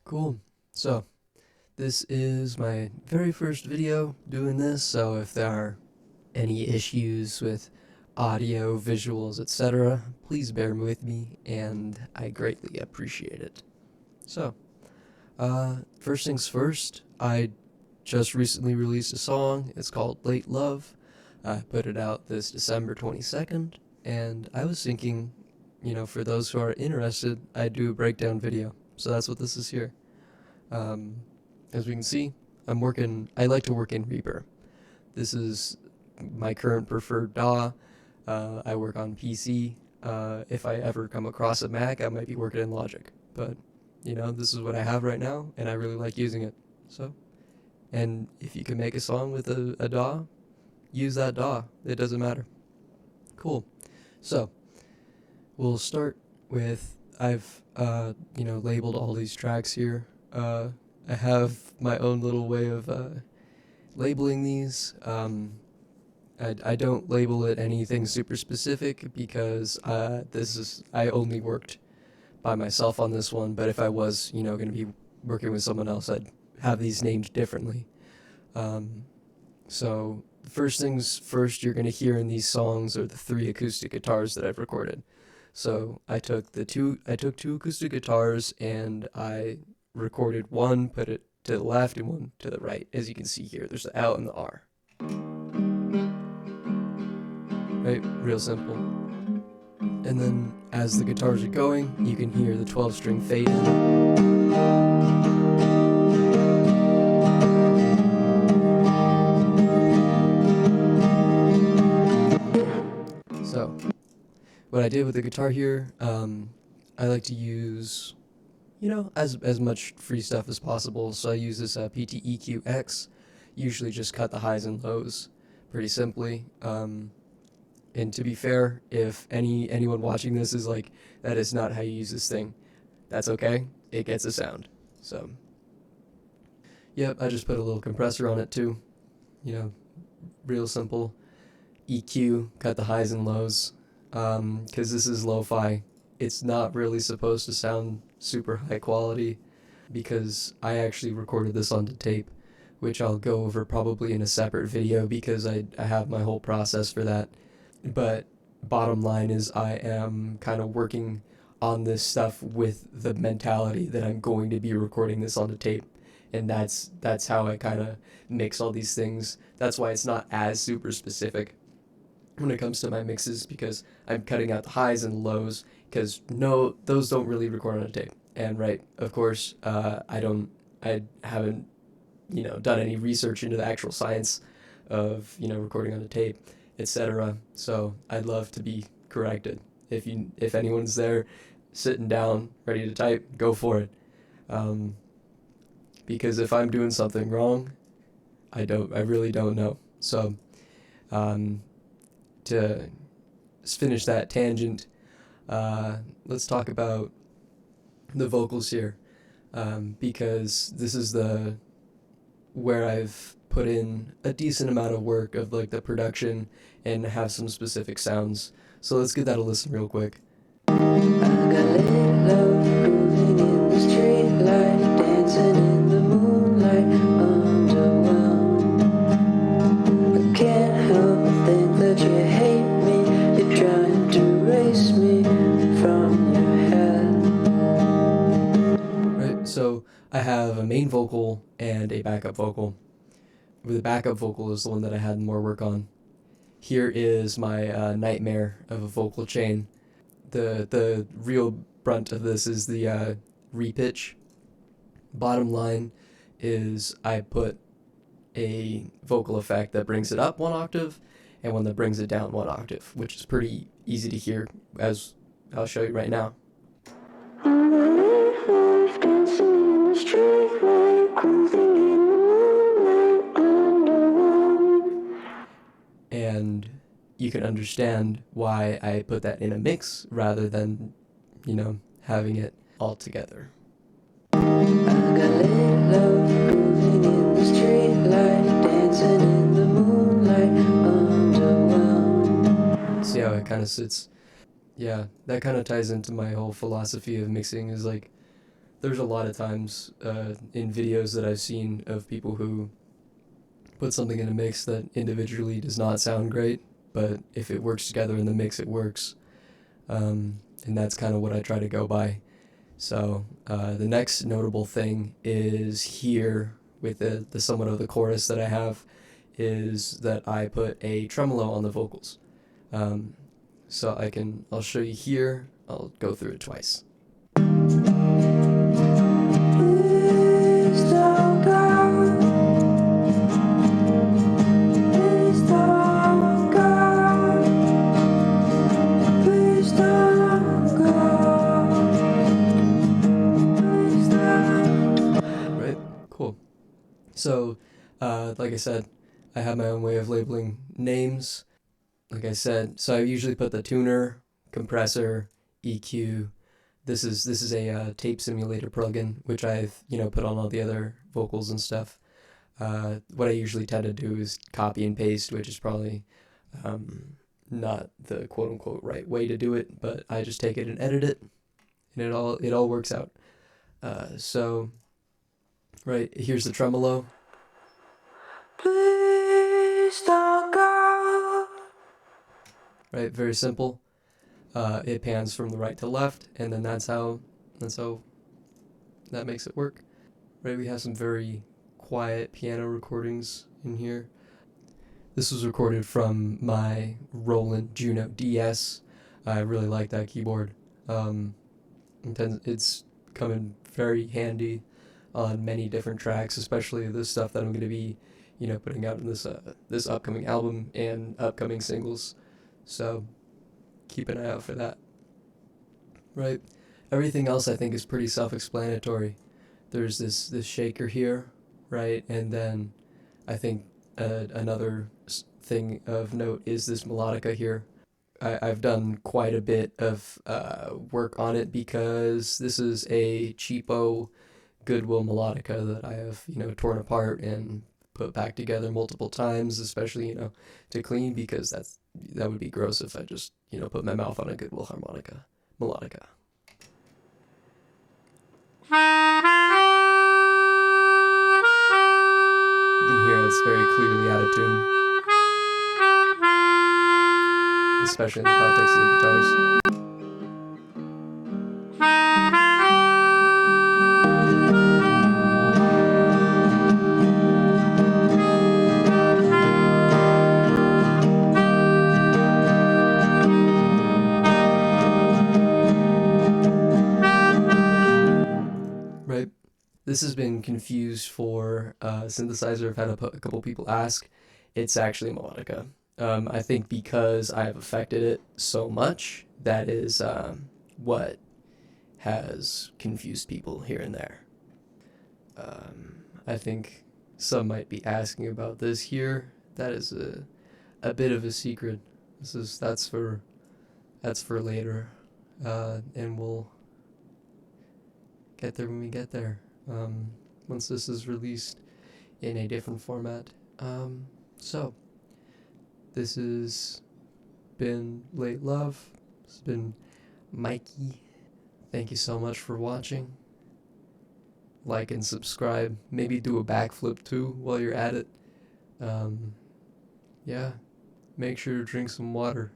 Cool. So, this is my very first video doing this, so if there are any issues with audio, visuals, etc., please bear with me, and I greatly appreciate it. So, first things first, I just recently released a song. It's called Late Love. I put it out this December 22nd, and I was thinking, for those who are interested, I'd do a breakdown video. So that's what this is here. As we can see, I like to work in Reaper. This is my current preferred DAW. I work on PC. If I ever come across a Mac, I might be working in Logic. But, this is what I have right now, and I really like using it. So, and if you can make a song with a DAW, use that DAW. It doesn't matter. Cool. So, we'll start with, I've, labeled all these tracks here. I have my own little way of labeling these. I don't label it anything super specific because I only worked by myself on this one, but if I was, going to be working with someone else, I'd have these named differently. So first things first, you're going to hear in these songs are the 3 acoustic guitars that I've recorded. So I took two acoustic guitars and I recorded one, put it to the left and one to the right. As you can see here, there's the L and the R. Right, real simple. And then as the guitars are going, you can hear the 12-string fade in. So, what I did with the guitar here, I like to use, as much free stuff as possible. So I use this PTEQX, usually just cut the highs and lows pretty simply. And to be fair, if anyone watching this is like, that is not how you use this thing, that's okay. It gets a sound. So, yep, I just put a little compressor on it too. Real simple. EQ, cut the highs and lows. Because this is lo-fi. It's not really supposed to sound super high quality because I actually recorded this onto tape, which I'll go over probably in a separate video because I have my whole process for that. But bottom line is I am kind of working on this stuff with the mentality that I'm going to be recording this onto tape. And that's how I kind of mix all these things. That's why it's not as super specific when it comes to my mixes, because I'm cutting out the highs and lows, because those don't really record on a tape. And right, of course, I haven't, done any research into the actual science of, recording on a tape, etc. So I'd love to be corrected. If anyone's there sitting down, ready to type, go for it. Because if I'm doing something wrong, I really don't know. So, to finish that tangent, let's talk about the vocals here, because this is where I've put in a decent amount of work of like the production and have some specific sounds. So let's give that a listen real quick. I got lit love, grooving in the street light, dancing in the moonlight, underwhelmed. I can't help but think that you hate me, you're trying to erase me from your head. Right, so I have a main vocal and a backup vocal. The backup vocal is the one that I had more work on. Here is my nightmare of a vocal chain. The real brunt of this is the repitch. Bottom line is I put a vocal effect that brings it up 1 octave and one that brings it down 1 octave, which is pretty easy to hear, as I'll show you right now. And you can understand why I put that in a mix rather than, having it all together. I got lit love, grooving in the street light, dancing in the moonlight, underwhelmed. See how it kind of sits? Yeah, that kind of ties into my whole philosophy of mixing, is like, there's a lot of times in videos that I've seen of people who put something in a mix that individually does not sound great, but if it works together in the mix, it works. And that's kind of what I try to go by. So the next notable thing is here with the somewhat of the chorus that I have is that I put a tremolo on the vocals. So I'll show you here. I'll go through it twice. Right? Cool. So, like I said, I have my own way of labeling names. Like I said, so I usually put the tuner, compressor, EQ. This is a tape simulator plugin, which I've put on all the other vocals and stuff. What I usually tend to do is copy and paste, which is probably not the quote unquote right way to do it, but I just take it and edit it, and it all works out. So right here's the tremolo. Please don't go. Right, very simple. It pans from the right to left, and then that's how that makes it work. Right, we have some very quiet piano recordings in here. This was recorded from my Roland Juno DS. I really like that keyboard. It's coming very handy on many different tracks, especially the stuff that I'm going to be, putting out in this upcoming album and upcoming singles. So keep an eye out for that. Right. Everything else I think is pretty self-explanatory. There's this shaker here, right? And then I think another thing of note is this melodica here. I've done quite a bit of work on it because this is a cheapo Goodwill melodica that I have, torn apart and put back together multiple times, especially, to clean, because that would be gross if I just, put my mouth on a Goodwill melodica. You can hear it's very clearly out of tune, especially in the context of the guitars. Right. This has been confused for synthesizer. I've had a couple people ask. It's actually a melodica. I think because I have affected it so much, that is what has confused people here and there. I think some might be asking about this here. That is a bit of a secret. That's for later, and we'll get there when we get there. Once this is released in a different format. So this has been Late Love. This has been Mikey. Thank you so much for watching. Like and subscribe. Maybe do a backflip too while you're at it. Yeah. Make sure to drink some water.